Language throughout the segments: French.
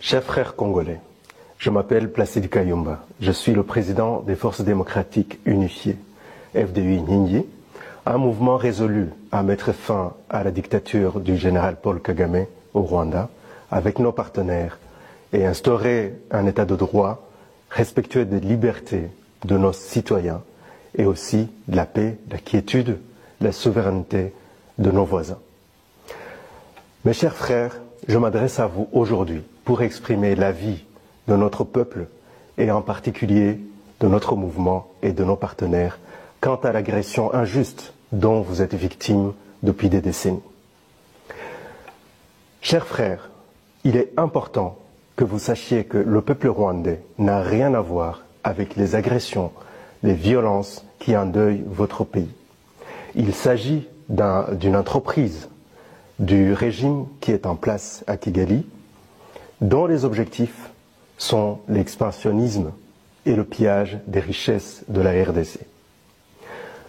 Chers frères congolais, je m'appelle Placide Kayumba. Je suis le président des Forces démocratiques unifiées, FDU Nyingi, un mouvement résolu à mettre fin à la dictature du général Paul Kagame au Rwanda, avec nos partenaires, et instaurer un état de droit respectueux des libertés de nos citoyens et aussi de la paix, de la quiétude, de la souveraineté de nos voisins. Mes chers frères, je m'adresse à vous aujourd'hui pour exprimer l'avis de notre peuple et en particulier de notre mouvement et de nos partenaires quant à l'agression injuste dont vous êtes victimes depuis des décennies. Chers frères, il est important que vous sachiez que le peuple rwandais n'a rien à voir avec les agressions, les violences qui endeuillent votre pays. Il s'agit d'une entreprise du régime qui est en place à Kigali, dont les objectifs sont l'expansionnisme et le pillage des richesses de la RDC.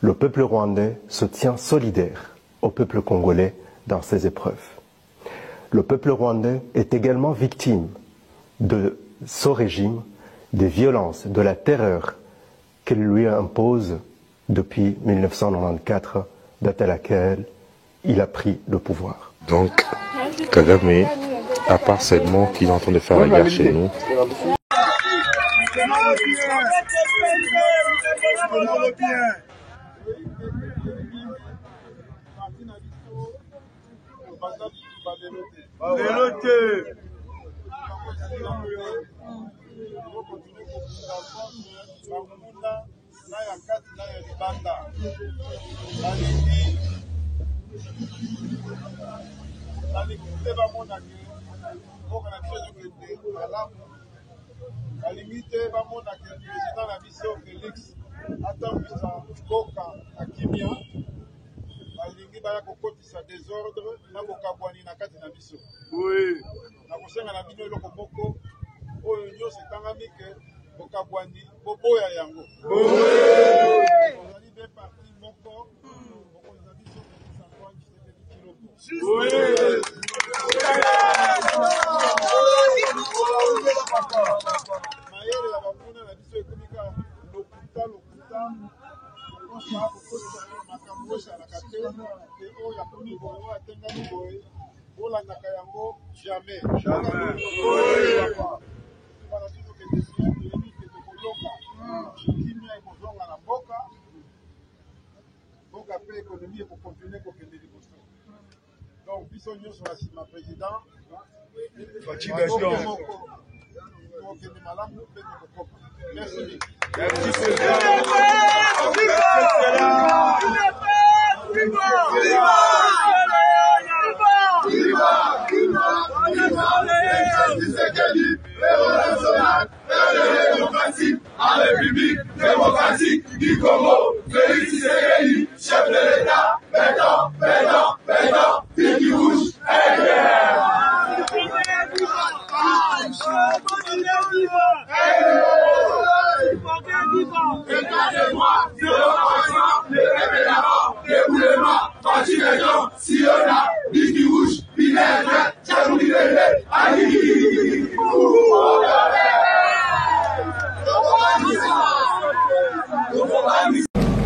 Le peuple rwandais se tient solidaire au peuple congolais dans ces épreuves. Le peuple rwandais est également victime de ce régime, des violences, de la terreur qu'il lui impose depuis 1994, date à laquelle il a pris le pouvoir. Donc, Kagame, à part ces mots qu'il est en train de faire la guerre chez nous,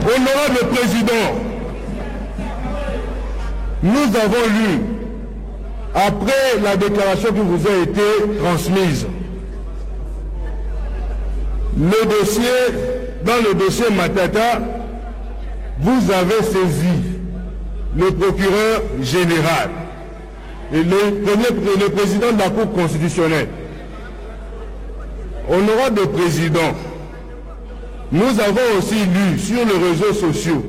Honorable Président, nous avons lu, après la déclaration qui vous a été transmise, dans le dossier Matata, vous avez saisi le procureur général et le président de la Cour constitutionnelle. Honorable Président, nous avons aussi lu sur les réseaux sociaux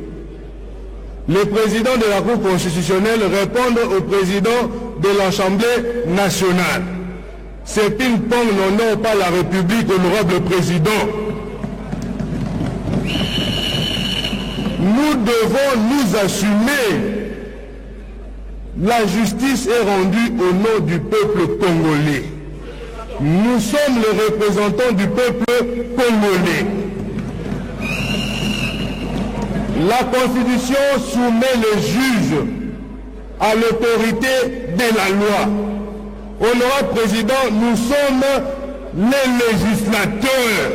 le président de la Cour constitutionnelle répondre au président de l'Assemblée nationale. C'est ping-pong n'honore pas la République, honorable Président. Nous devons nous assumer. La justice est rendue au nom du peuple congolais. Nous sommes les représentants du peuple congolais. La Constitution soumet les juges à l'autorité de la loi. Honorable Président, nous sommes les législateurs.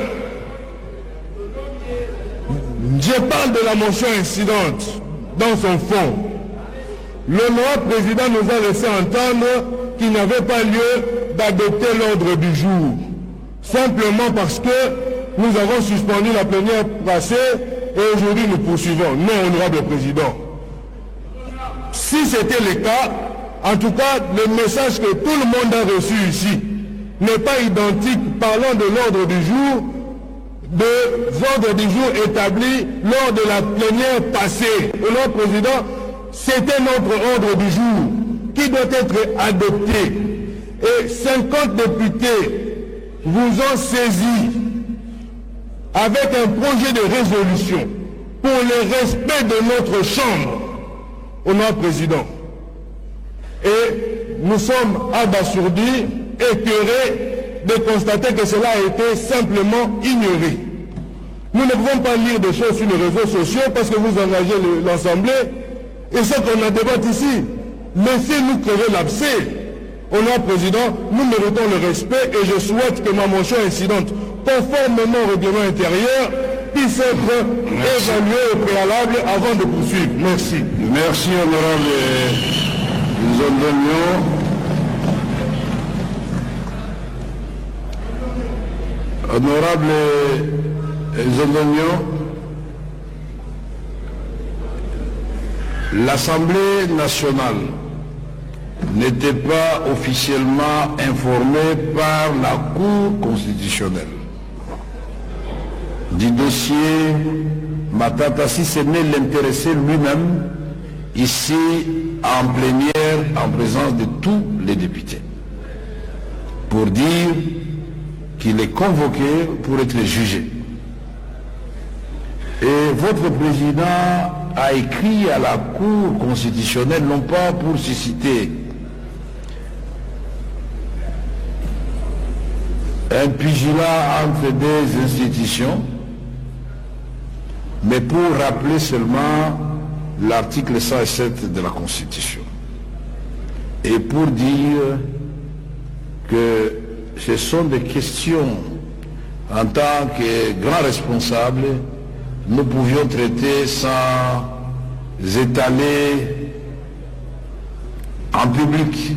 Je parle de la motion incidente dans son fond. L'honorable Président nous a laissé entendre qu'il n'avait pas lieu d'adopter l'ordre du jour. Simplement parce que nous avons suspendu la plénière passée et aujourd'hui nous poursuivons. Non, honorable Président. Si c'était le cas, en tout cas, le message que tout le monde a reçu ici n'est pas identique. Parlons de l'ordre du jour, des ordres du jour établis lors de la plénière passée. Honorable Président, c'était notre ordre du jour qui doit être adopté. Et 50 députés vous ont saisi avec un projet de résolution pour le respect de notre Chambre, honorable Président. Et nous sommes abasourdis, écœurés de constater que cela a été simplement ignoré. Nous ne pouvons pas lire des choses sur les réseaux sociaux parce que vous engagez l'Assemblée et ce qu'on a débattu ici. Laissez-nous crever l'abcès. Honorable Président, nous méritons le respect et je souhaite que ma motion incidente, conformément au règlement intérieur, puisse être évaluée au préalable avant de poursuivre. Merci. Merci, honorable Zondonio. Honorable Zondonio, l'Assemblée nationale n'était pas officiellement informée par la Cour constitutionnelle du dossier Matata, si ce n'est l'intéressé lui-même, ici en plénière, en présence de tous les députés, pour dire qu'il est convoqué pour être jugé. Et votre président a écrit à la Cour constitutionnelle, non pas pour susciter un pugilat entre des institutions, mais pour rappeler seulement l'article 107 de la Constitution. Et pour dire que ce sont des questions en tant que grands responsables, nous pouvions traiter sans étaler en public.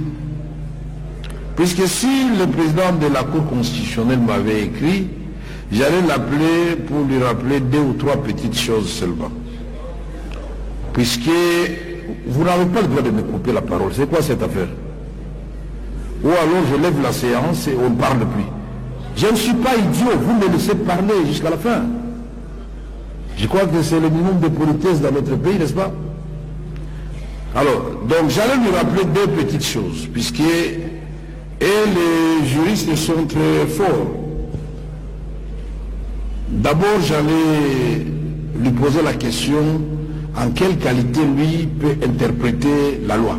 Puisque si le président de la Cour constitutionnelle m'avait écrit, j'allais l'appeler pour lui rappeler 2 ou 3 petites choses seulement. Puisque vous n'avez pas le droit de me couper la parole. C'est quoi cette affaire? Ou alors je lève la séance et on ne parle plus. Je ne suis pas idiot, vous me laissez parler jusqu'à la fin. Je crois que c'est le minimum de politesse dans notre pays, n'est-ce pas? Alors, donc j'allais lui rappeler 2 petites choses, puisque les juristes sont très forts. D'abord, j'allais lui poser la question en quelle qualité lui peut interpréter la loi.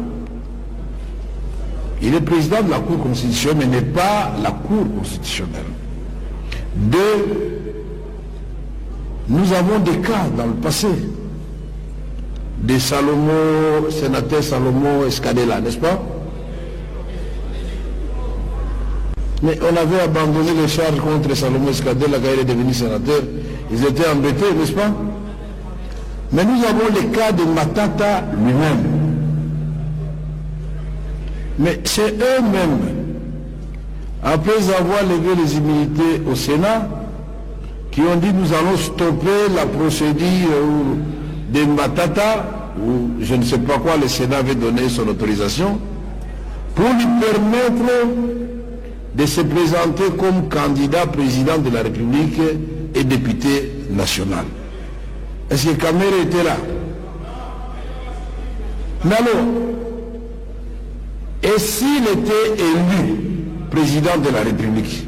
Il est président de la Cour constitutionnelle, mais n'est pas la Cour constitutionnelle. 2, nous avons des cas dans le passé de Salomon, sénateur Salomon Escadella, n'est-ce pas? Mais on avait abandonné les charges contre Salomon Escadella quand il est devenu sénateur. Ils étaient embêtés, n'est-ce pas? Mais nous avons les cas de Matata lui-même. Mais c'est eux-mêmes, après avoir levé les immunités au Sénat, qui ont dit nous allons stopper la procédure de Matata, ou je ne sais pas quoi, le Sénat avait donné son autorisation, pour lui permettre de se présenter comme candidat président de la République et député national. Est-ce que Kamere était là? Mais alors, et s'il était élu président de la République?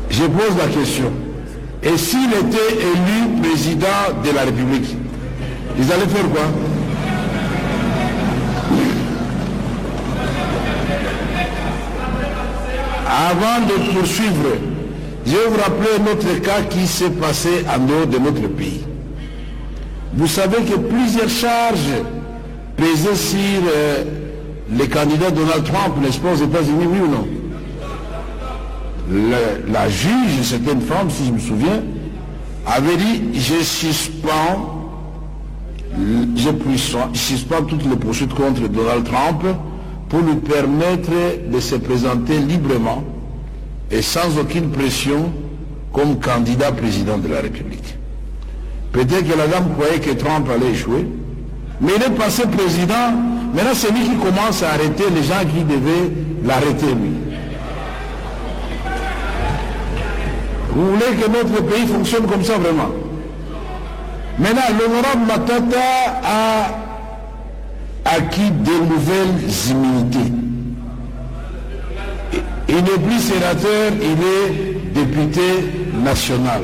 Je pose la question. Et s'il était élu président de la République, ils allaient faire quoi? Avant de poursuivre, je vais vous rappeler un autre cas qui s'est passé en dehors de notre pays. Vous savez que plusieurs charges pesaient sur le candidat Donald Trump, n'est-ce pas, aux États-Unis, oui ou non? La juge, c'était une femme, si je me souviens, avait dit, je suspends toutes les poursuites contre Donald Trump pour lui permettre de se présenter librement et sans aucune pression comme candidat président de la République. Peut-être que la dame croyait que Trump allait échouer, mais il est passé président. Maintenant, c'est lui qui commence à arrêter les gens qui devaient l'arrêter, lui. Vous voulez que notre pays fonctionne comme ça, vraiment? Maintenant, l'honorable Matata a acquis de nouvelles immunités. Il n'est plus sénateur, il est député national.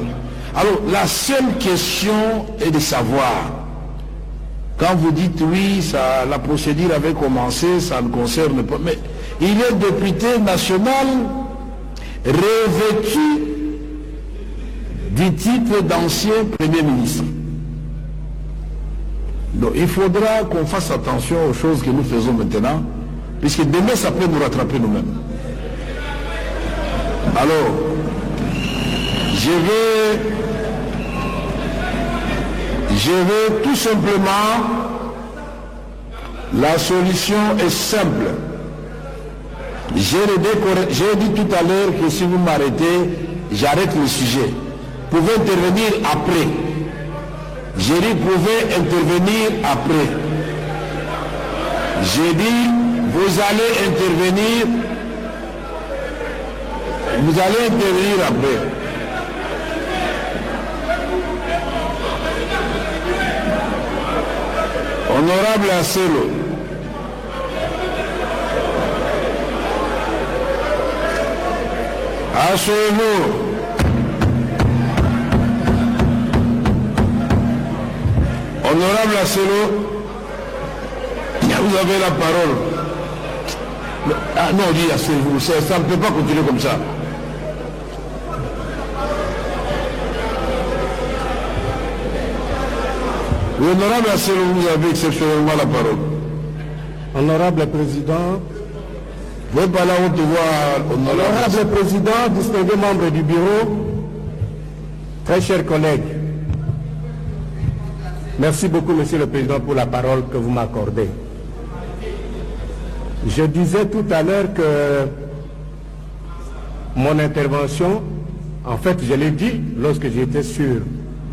Alors, la seule question est de savoir, quand vous dites oui, la procédure avait commencé, ça ne concerne pas, mais il est député national revêtu du titre d'ancien Premier ministre. Donc il faudra qu'on fasse attention aux choses que nous faisons maintenant, puisque demain ça peut nous rattraper nous-mêmes. Alors, je vais tout simplement, la solution est simple. J'ai dit tout à l'heure que si vous m'arrêtez, j'arrête le sujet. Vous pouvez intervenir après. J'ai dit, vous pouvez intervenir après. J'ai dit, vous allez intervenir après. Honorable Asselo. Asseyez-vous. Honorable Asselo, vous avez la parole. Ah non, dis asseyez-vous, ça ne peut pas continuer comme ça. Honorable Asselo, vous avez exceptionnellement la parole. Honorable Président, vous pouvez parler à haute voix, Honorable Président, distingués membres du bureau, très chers collègues, merci beaucoup, Monsieur le Président, pour la parole que vous m'accordez. Je disais tout à l'heure que mon intervention, en fait, je l'ai dit lorsque j'étais sur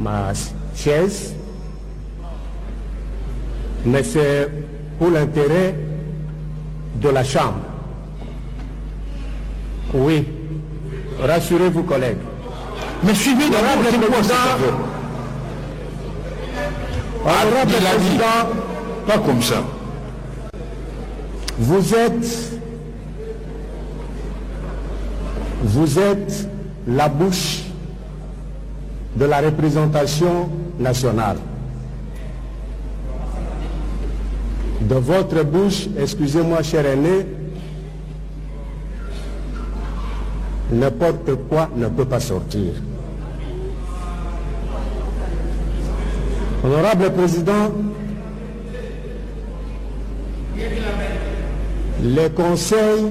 ma chaise, mais c'est pour l'intérêt de la Chambre. Oui, rassurez-vous, collègues. Mais suivez d'abord le président. Honorable Président, pas comme ça. Vous êtes la bouche de la représentation nationale. De votre bouche, excusez-moi, cher aîné, n'importe quoi ne peut pas sortir. Honorable Président, les conseils,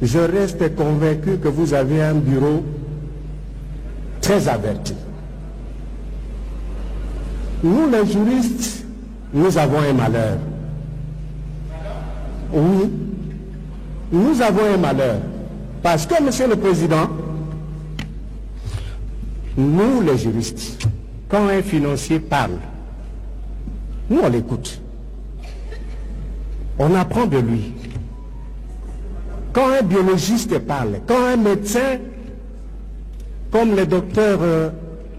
je reste convaincu que vous avez un bureau très averti. Nous, les juristes, nous avons un malheur. Oui, nous avons un malheur. Parce que, Monsieur le Président, nous, les juristes, quand un financier parle, nous, on l'écoute. On apprend de lui. Quand un biologiste parle, quand un médecin, comme le docteur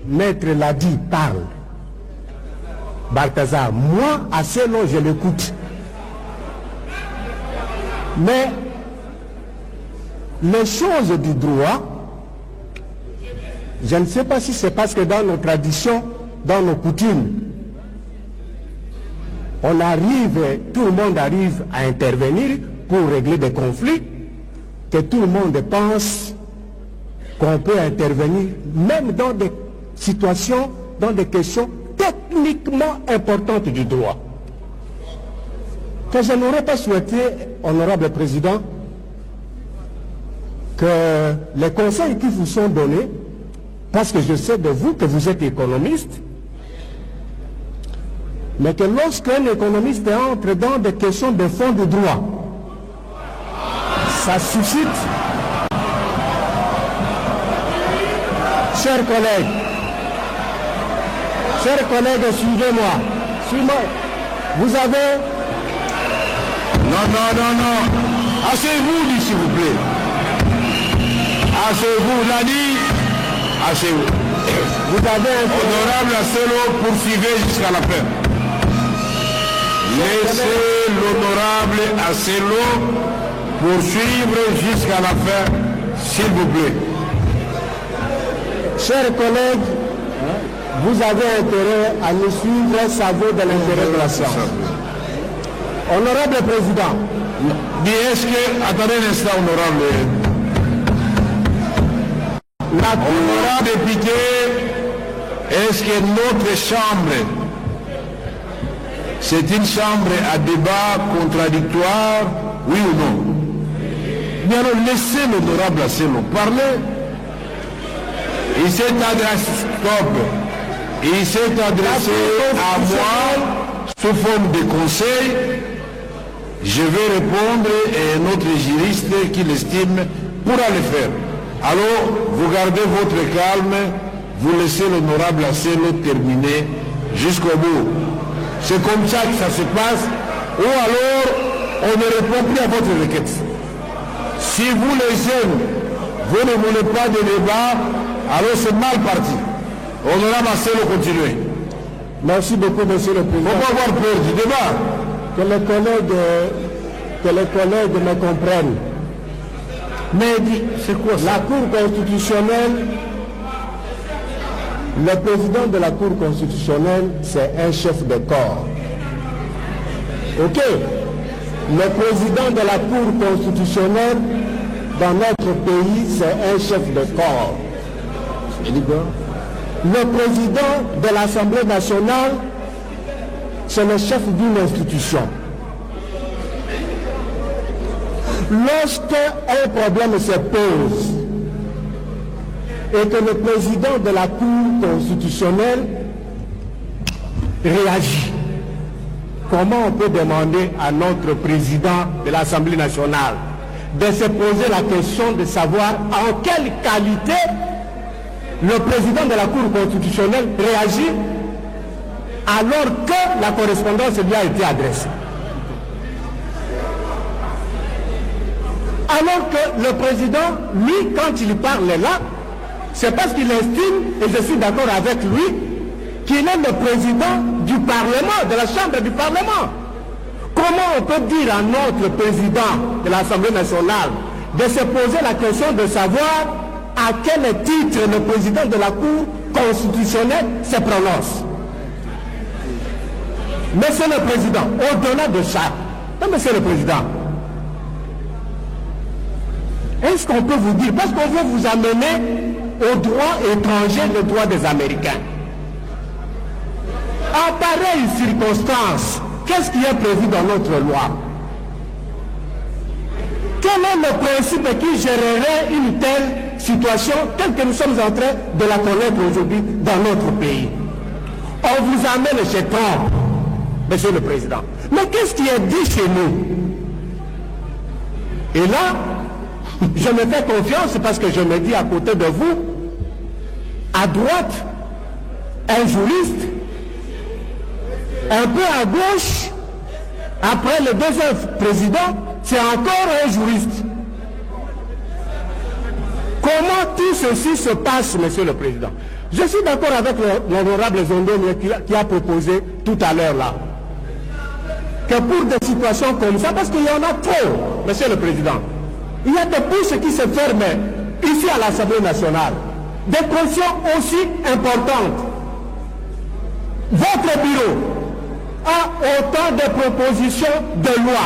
Maître l'a dit, parle, Balthazar, moi, assez long, je l'écoute. Mais les choses du droit, je ne sais pas si c'est parce que dans nos traditions, dans nos coutumes, on arrive, tout le monde arrive à intervenir pour régler des conflits, que tout le monde pense qu'on peut intervenir, même dans des situations, dans des questions techniquement importantes du droit. que je n'aurais pas souhaité, honorable président, que les conseils qui vous sont donnés, parce que je sais de vous que vous êtes économiste, mais que lorsqu'un économiste entre dans des questions de fond de droit, ça suscite, chers collègues, suivez-moi, vous avez... Non, asseyez-vous, s'il vous plaît. Asseyez-vous, l'a dit, asseyez-vous. Vous avez un... Honorable Asselo, poursuivez jusqu'à la fin. Laissez l'honorable Asselo poursuivre jusqu'à la fin, s'il vous plaît. Chers collègues, vous avez intérêt à nous suivre, ça vaut de l'intérêt de la science. Honorable président. Est-ce que... Attendez un instant, honorable. Honorable député, est-ce que notre chambre, c'est une chambre à débat contradictoire, oui ou non? Bien alors, laissez l'honorable Asselo parler. Il s'est adressé, stop. Il s'est adressé à moi sous forme de conseil. Je vais répondre et un autre juriste qui l'estime pourra le faire. Alors, vous gardez votre calme, vous laissez l'honorable Asselo terminer jusqu'au bout. C'est comme ça que ça se passe, ou alors on ne répond plus à votre requête. Si vous les jeunes, vous ne voulez pas de débat, alors c'est mal parti. Honorable Asselo, continuez. Merci beaucoup, monsieur le président. Pourquoi avoir peur du débat? Que les collègues me comprennent. Mais c'est quoi ça? La Cour constitutionnelle, le président de la Cour constitutionnelle, c'est un chef de corps. Ok? Le président de la Cour constitutionnelle, dans notre pays, c'est un chef de corps. Le président de l'Assemblée nationale, c'est le chef d'une institution. Lorsqu'un problème se pose et que le président de la Cour constitutionnelle réagit, comment on peut demander à notre président de l'Assemblée nationale de se poser la question de savoir en quelle qualité le président de la Cour constitutionnelle réagit alors que la correspondance lui a été adressée? Alors que le président, lui, quand il parle là, c'est parce qu'il estime, et je suis d'accord avec lui, qu'il est le président du Parlement, de la Chambre du Parlement. Comment on peut dire à notre président de l'Assemblée nationale de se poser la question de savoir à quel titre le président de la Cour constitutionnelle se prononce? Monsieur le Président, au-delà de ça, Monsieur le Président, est-ce qu'on peut vous dire, parce qu'on veut vous amener au droit étranger, le droit des Américains. En pareille circonstance, qu'est-ce qui est prévu dans notre loi? Quel est le principe qui gérerait une telle situation telle que nous sommes en train de la connaître aujourd'hui dans notre pays? On vous amène chez Trump, Monsieur le Président. Mais qu'est-ce qui est dit chez nous? Et là, je me fais confiance parce que je me dis à côté de vous, à droite, un juriste, un peu à gauche, après le deuxième président, c'est encore un juriste. Comment tout ceci se passe, Monsieur le Président? Je suis d'accord avec l'honorable Zondoni qui a proposé tout à l'heure là, que pour des situations comme ça, parce qu'il y en a trop, Monsieur le Président, il y a des bouches qui se ferment ici à l'Assemblée nationale, des questions aussi importantes. Votre bureau a autant de propositions de loi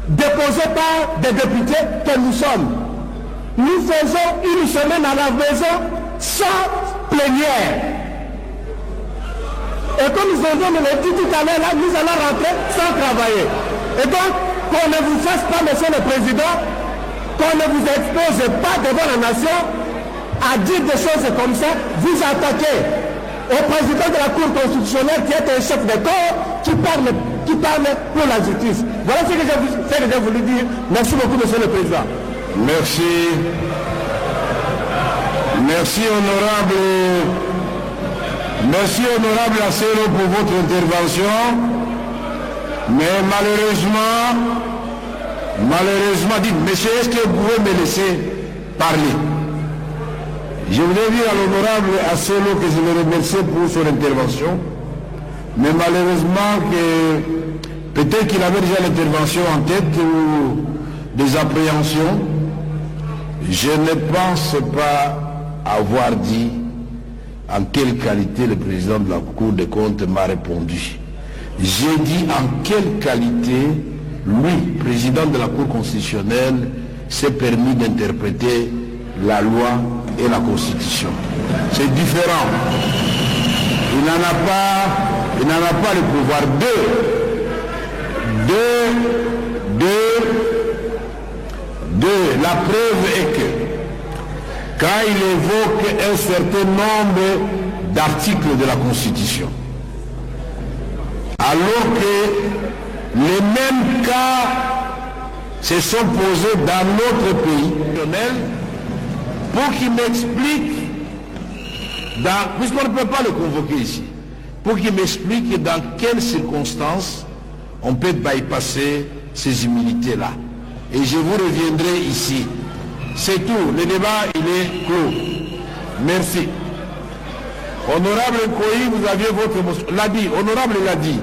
déposées par des députés que nous sommes. Nous faisons une semaine à la maison sans plénière. Et comme nous avons dit tout à l'heure, là, nous allons rentrer sans travailler. Et donc, qu'on ne vous fasse pas, monsieur le président, qu'on ne vous expose pas devant la nation à dire des choses comme ça, vous attaquez au président de la Cour constitutionnelle qui est un chef de corps qui parle pour la justice. Voilà ce que j'ai voulu dire. Merci beaucoup, monsieur le président. Merci. Merci honorable Asselo pour votre intervention. Mais malheureusement, dites, monsieur, est-ce que vous pouvez me laisser parler? Je voudrais dire à l'honorable Asselo que je le remercie pour son intervention. Mais malheureusement, peut-être qu'il avait déjà l'intervention en tête ou des appréhensions. Je ne pense pas avoir dit en quelle qualité le président de la Cour des comptes m'a répondu. J'ai dit en quelle qualité lui, président de la Cour constitutionnelle, s'est permis d'interpréter la loi et la Constitution. C'est différent. Il n'en a pas le pouvoir. La preuve est que quand il évoque un certain nombre d'articles de la Constitution, alors que les mêmes cas se sont posés dans notre pays, pour qu'il m'explique, puisqu'on ne peut pas le convoquer ici, pour qu'il m'explique dans quelles circonstances on peut bypasser ces immunités-là. Et je vous reviendrai ici. C'est tout. Le débat, il est clos. Merci. Honorable Nkoyi, vous aviez votre émotion. L'a dit, honorable l'a dit.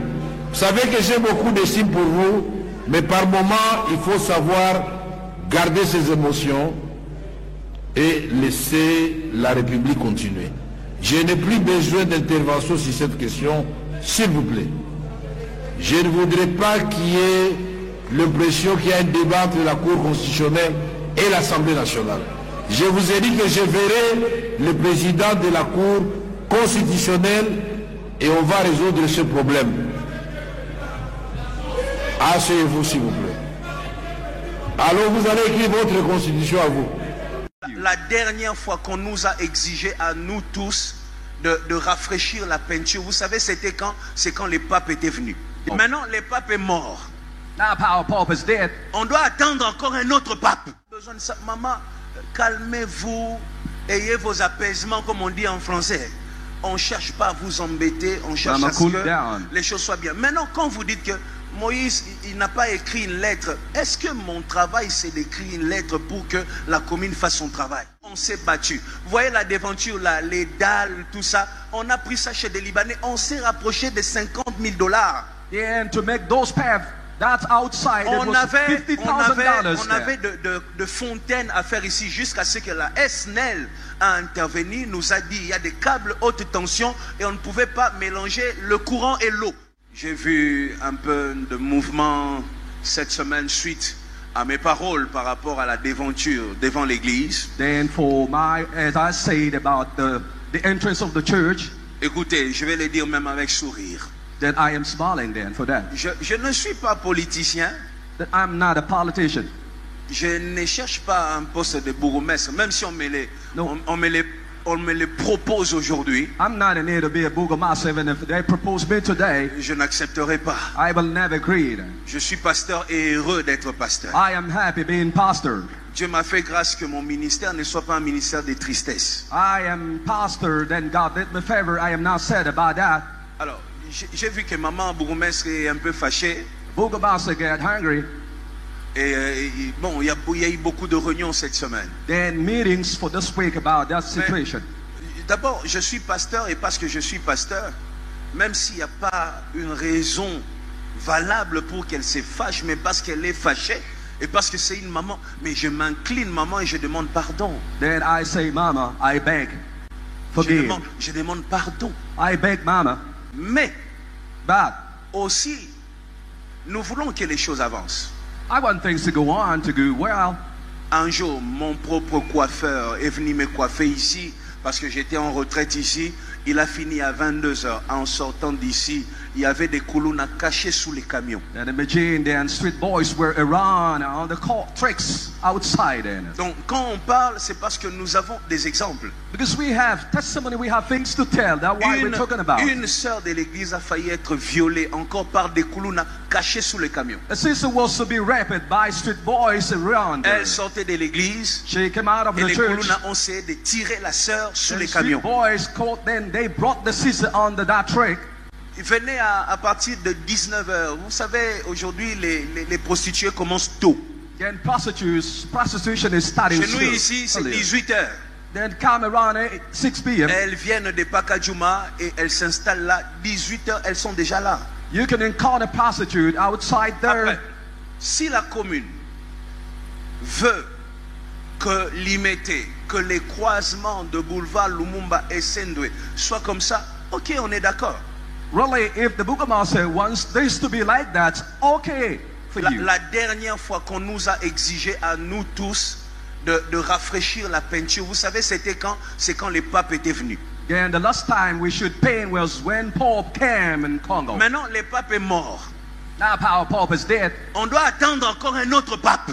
Vous savez que j'ai beaucoup d'estime pour vous, mais par moment, il faut savoir garder ses émotions et laisser la République continuer. Je n'ai plus besoin d'intervention sur cette question, s'il vous plaît. Je ne voudrais pas qu'il y ait l'impression qu'il y a un débat entre la Cour constitutionnelle et l'Assemblée nationale. Je vous ai dit que je verrai le président de la Cour constitutionnelle et on va résoudre ce problème. Asseyez-vous, s'il vous plaît. Alors vous allez écrire votre constitution à vous. La dernière fois qu'on nous a exigé à nous tous de rafraîchir la peinture, vous savez c'était quand? C'est quand les papes étaient venus. Maintenant, le pape est mort. Now our Pope is dead. On doit attendre encore un autre pape. Besoin de ça. Maman, calmez-vous, ayez vos apaisements, comme on dit en français. On ne cherche pas à vous embêter, on cherche à ce que les choses soient bien. Maintenant, quand vous dites que Moïse, il n'a pas écrit une lettre, est-ce que mon travail, c'est d'écrire une lettre pour que la commune fasse son travail? On s'est battu. Vous voyez la déventure, là, les dalles, tout ça. On a pris ça chez des Libanais. On s'est rapproché de 50 000 $. Yeah, and to make those paths, that's outside. On avait de fontaines à faire ici jusqu'à ce que la SNEL a intervenu, nous a dit il y a des câbles haute tension et on ne pouvait pas mélanger le courant et l'eau. J'ai vu un peu de mouvement cette semaine suite à mes paroles par rapport à la déventure devant l'église. Then for my, as I said about the entrance of the church. Écoutez, je vais le dire même avec sourire. That I am smiling then for that. Je ne suis pas politicien. That I'm not a politician. Je ne cherche pas un poste de bourgmestre, même si on me les propose aujourd'hui. I'm not in here to be a bourgmestre, even if they propose me today. Je n'accepterai pas. I will never agree. Je suis pasteur et heureux d'être pasteur. I am happy being pastor. Dieu m'a fait grâce que mon ministère ne soit pas un ministère de tristesse. I am pastor, then God did me favor. I am not sad about that. Alors, j'ai vu que maman bourgmestre est un peu fâchée. Bourgmestre get hungry. Et bon, il y a eu beaucoup de réunions cette semaine. Then meetings for this week about that situation. D'abord, je suis pasteur et parce que je suis pasteur, même s'il n'y a pas une raison valable pour qu'elle se fâche, mais parce qu'elle est fâchée et parce que c'est une maman, mais je m'incline maman et je demande pardon. Then I say, Mama, I beg, forgive. Je demande pardon. I beg, Mama. Mais but aussi, nous voulons que les choses avancent. I want things to go on, to go well. Un jour, mon propre coiffeur est venu me coiffer ici parce que j'étais en retraite ici. Il a fini à 22h. En sortant d'ici, il y avait des koulouna cachés sous les camions. And imagine then street boys were around on the tricks outside. Donc quand on parle, c'est parce que nous avons des exemples. Because we have testimony, we have things to tell. That's why we're talking about. Une sœur de l'église a failli être violée encore par des koulouna cachés sous les camions. A sister was to be raped by street boys around. Elle sortait de l'église. She came out of et the les church. koulouna ont essayé de tirer la sœur sous les Street camions. boys caught them. They brought the sister under that trick. Venez à partir de 19h. Vous savez, aujourd'hui, les prostituées commencent tôt. Then prostitution is starting. Chez nous ici, c'est 18h. Then come around 6 p.m. Elles viennent de Pakajuma et elles s'installent là. 18h, elles sont déjà là. You can encounter prostitute outside there. Après, si la commune veut que l'Imété, que les croisements de boulevard Lumumba et Sendwe soient comme ça, ok, on est d'accord. Really, if the Burgomaster wants this to be like that, okay for you. La dernière fois qu'on nous a exigé à nous tous de rafraîchir la peinture, vous savez, c'était quand? C'est quand les papes étaient venus. And the last time we should paint was when Pope came in Congo. Maintenant, le pape est mort. Now our Pope is dead. On doit attendre encore un autre pape.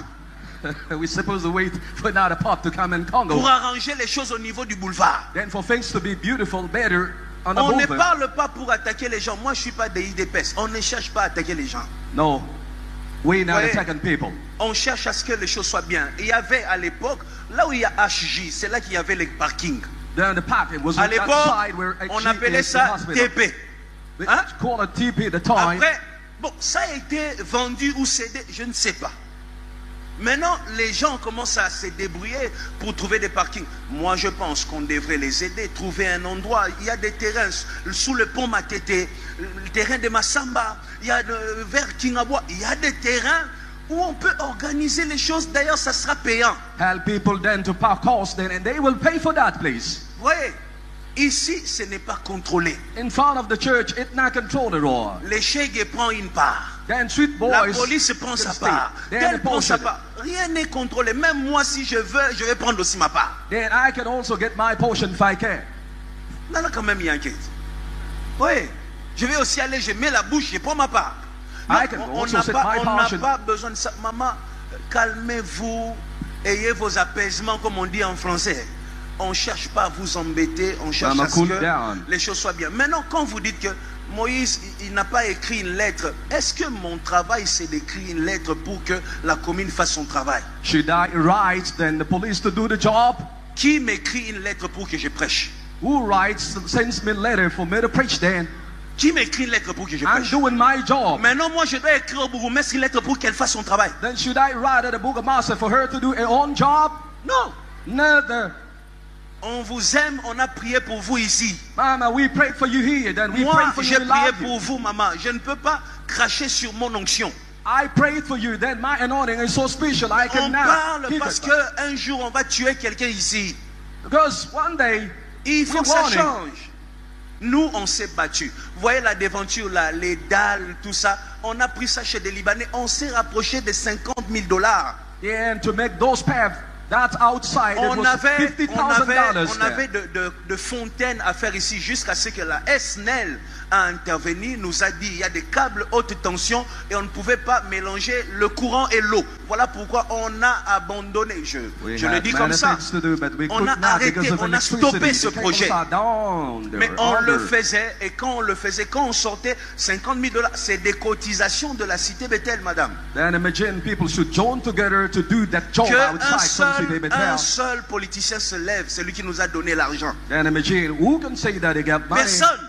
We're supposed to wait for another Pope to come in Congo. Pour arranger les choses au niveau du boulevard. Then for things to be beautiful, better. On ne parle pas pour attaquer les gens. Moi, je ne suis pas des IDPS. On ne cherche pas à attaquer les gens. No, we're not attacking people. On cherche à ce que les choses soient bien. Il y avait à l'époque, là où il y a HJ, c'est là qu'il y avait les parkings. Then the parking was à l'époque, on appelait ça TP. Hein? Call it TP the time. Après, bon, ça a été vendu ou cédé, je ne sais pas. Maintenant, les gens commencent à se débrouiller pour trouver des parkings. Moi, je pense qu'on devrait les aider, trouver un endroit. Il y a des terrains sous le pont Matete, le terrain de Massamba, il y a vers Kingabwa, il y a des terrains où on peut organiser les choses. D'ailleurs, ça sera payant. Help people then to park cars then, and they will pay for that place. Vous voyez, ici, ce n'est pas contrôlé. In front of the church, it's not controlled at all. Les chèques prennent une part. Then street boys, la police prend sa part. Tel prend sa part. Rien n'est contrôlé. Même moi, si je veux, je vais prendre aussi ma part. Then I can also get my portion if I can. Là, quand même, il y a enquête. Oui, je vais aussi aller, je mets la bouche, je prends ma part. On n'a pas besoin de ça. Maman, calmez-vous, ayez vos apaisements, comme on dit en français. On ne cherche pas à vous embêter, on cherche à ce que les choses soient bien. Maintenant, quand vous dites que Moïse, il n'a pas écrit une lettre, est-ce que mon travail, c'est d'écrire une lettre pour que la commune fasse son travail? Should I write then the police to do the job? Qui m'écrit une lettre pour que je prêche? Who sends me a letter for me to preach then? Qui m'écrit une lettre pour que je prêche? I'm doing my job. Maintenant, moi, je dois écrire au bourgmestre une lettre pour qu'elle fasse son travail. Then should I write at the Burgomaster for her to do her own job? Non. Neither. On vous aime, on a prié pour vous ici. Mama, we prayed for you here, then we prayed for you. Moi, j'ai prié pour vous, maman. Je ne peux pas cracher sur mon onction. I prayed for you, then my anointing is so special. I On parle parce qu'un jour, on va tuer quelqu'un ici. Because one day, il faut que ça change. Nous, on s'est battus. Vous voyez la devanture là, les dalles, tout ça. On a pris ça chez des Libanais. On s'est rapproché de $50,000. And to make those paths, that's outside. On avait $50,000 de fontaines à faire ici jusqu'à ce que la SNEL a intervenu, nous a dit il y a des câbles haute tension et on ne pouvait pas mélanger le courant et l'eau. Voilà pourquoi on a abandonné. Je le dis comme ça. On a arrêté, on a stoppé ce projet. Mais on le faisait et quand on le faisait, quand on sortait $50,000, c'est des cotisations de la cité Bethel, madame. Then imagine people should join together to do that job outside. Un seul politicien se lève, c'est lui qui nous a donné l'argent. Then imagine who can say that they got money? Personne.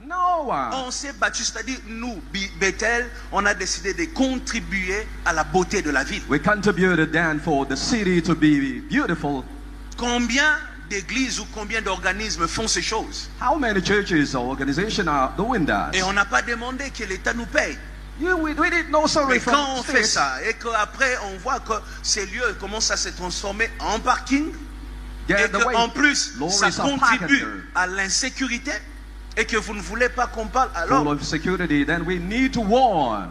No one. On s'est battu, c'est-à-dire nous, Bethel, on a décidé de contribuer à la beauté de la ville. We contributed then for the city to be beautiful. Combien d'églises ou combien d'organismes font ces choses? How many churches or organizations are doing that? Et on n'a pas demandé que l'État nous paye. We didn't know sorry. Mais quand on fait ça et qu'après on voit que ces lieux commencent à se transformer en parking et qu'en plus ça contribue à l'insécurité et que vous ne voulez pas qu'on parle, alors then we need to warn.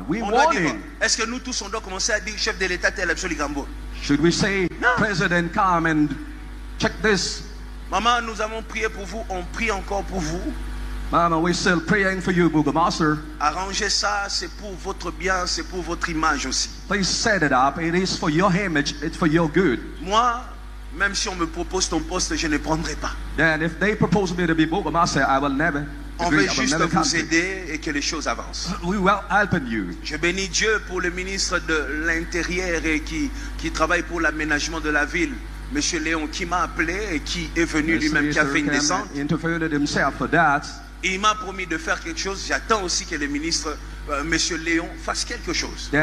Est-ce que nous tous on doit commencer à dire chef de l'État tel absolu Gambo? Should we say President come and check this? Maman, nous avons prié pour vous, on prie encore pour vous. Mama, we're still praying for you, Burgomaster. Arrangez ça, c'est pour votre bien, c'est pour votre image aussi. Please set it up. It is for your image, it's for your good. Moi, même si on me propose ton poste, je ne prendrai pas. Then if they propose me to be Burgomaster, I will never. On veut juste vous aider et que les choses avancent. We will help you. Je bénis Dieu pour le ministre de l'Intérieur et qui travaille pour l'aménagement de la ville, Monsieur Léon, qui m'a appelé et qui est venu lui-même, qui a fait une descente. Il m'a promis de faire quelque chose. J'attends aussi que le ministre, Monsieur Léon, fasse quelque chose. Le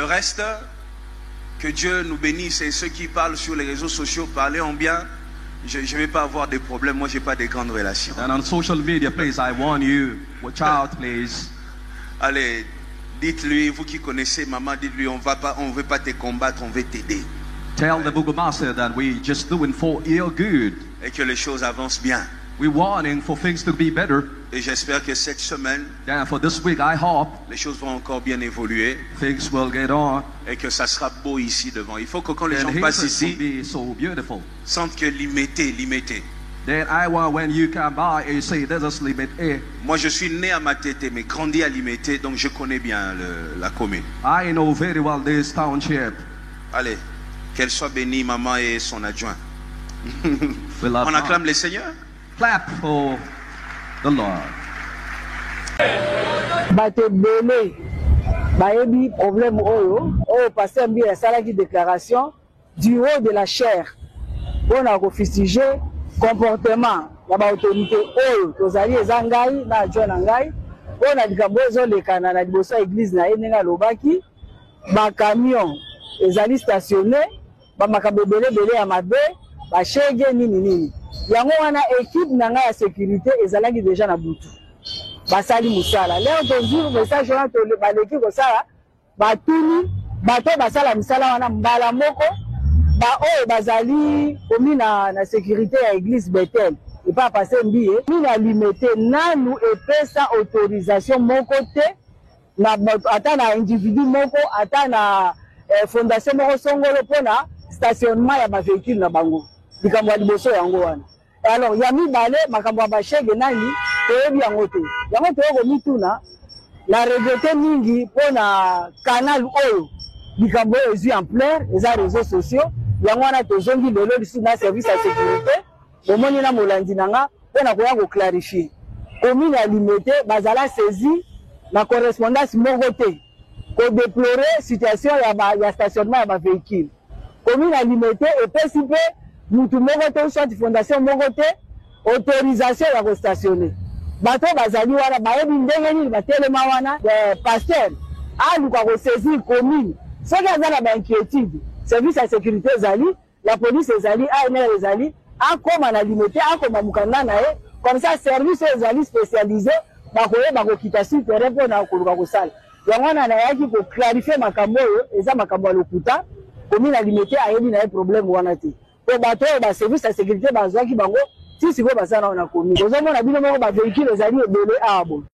reste, que Dieu nous bénisse, et ceux qui parlent sur les réseaux sociaux, parlez en bien. Je ne vais pas avoir de problème. Moi, je n'ai pas de grandes relations. And on social media, please, I warn you, watch out, please. Allez, dites-lui, vous qui connaissez maman, dites-lui, on ne veut pas te combattre, on veut t'aider. Tell the Burgomaster that we just doing for your good. Et que les choses avancent bien. We're warning for things to be better. Et j'espère que cette semaine, Then for this week, I hope les choses vont encore bien évoluer. things will get on. Et que ça sera beau ici devant. Il faut que quand les And gens passent here it will ici, be so beautiful. sentent que limité. Then I want when you come by and you say, "There's a limit here." Moi, je suis né à Matete, mais grandi à Limité, donc je connais bien la commune. I know very well this township. Allez, qu'elle soit bénie, maman et son adjoint. We love On God. acclame le Seigneur. Clap for the Lord. Bato belé bayebi problème oyo pasteur Mbila salaki déclaration du haut de la chair on a refusé comportement ya ba autorité oyo tozali ezangai na adjoint na ngai on a likambo ezolekana na liboso ya église na ye ndenge alobaki ba camion ezali stationné ba makambo belé ya mabe ba shege nini yango wana équipe na ngai ya sécurité ezalaki déjà na butu basali musala leo tozuru message wana to baleki kosala batuni bato basala misala wana mbala moko ba oyo bazali komi na sécurité ya église Bethel et pas passer mbiye mina limité nanu epesa autorisation moko te na ata na individu moko ata na fondation moko songolo pona stationnement ya ba véhicule na bango likambo ya liboso yango wana. Alors ya mibale makambo ya bashege nani toyebi yango te yango toyoko mituna na regrete mingi pona canal oyo likambo oyo ezwi en plein eza réseaux sociaux yango wana tozongi lelo lisu na service ya sécurité omoni na molandi nanga pona koya koclarifier commune ya Limete bazala saisi na correspondance moko te kodéplorer situation ya stationnement ya bavéhicule commune ya Limete epesi mpe mutu moko te soit fondation moko te autorisation ya kostationner bato bazali wana bayebi ndenge nini batelema wana pasteur aluka kosaisir commune soki aza na bainquiétude service ya sécurité ezali la police ezali ANR ezali akoma na Limete akoma mukanda na ye comme ça service ezali spécialisé bakoyeba kokita sur terrain mpona koluka kosala yango wana nayaki koclarifie makambo oyo eza makambo ya lokuta commune ya Limete ayebi na ye problème wana te po bato oyo baservice ya sécurité bazwaki bango ti sikoyo basala na commune ozomona bino moko bavéhicule ezali ebele awa boye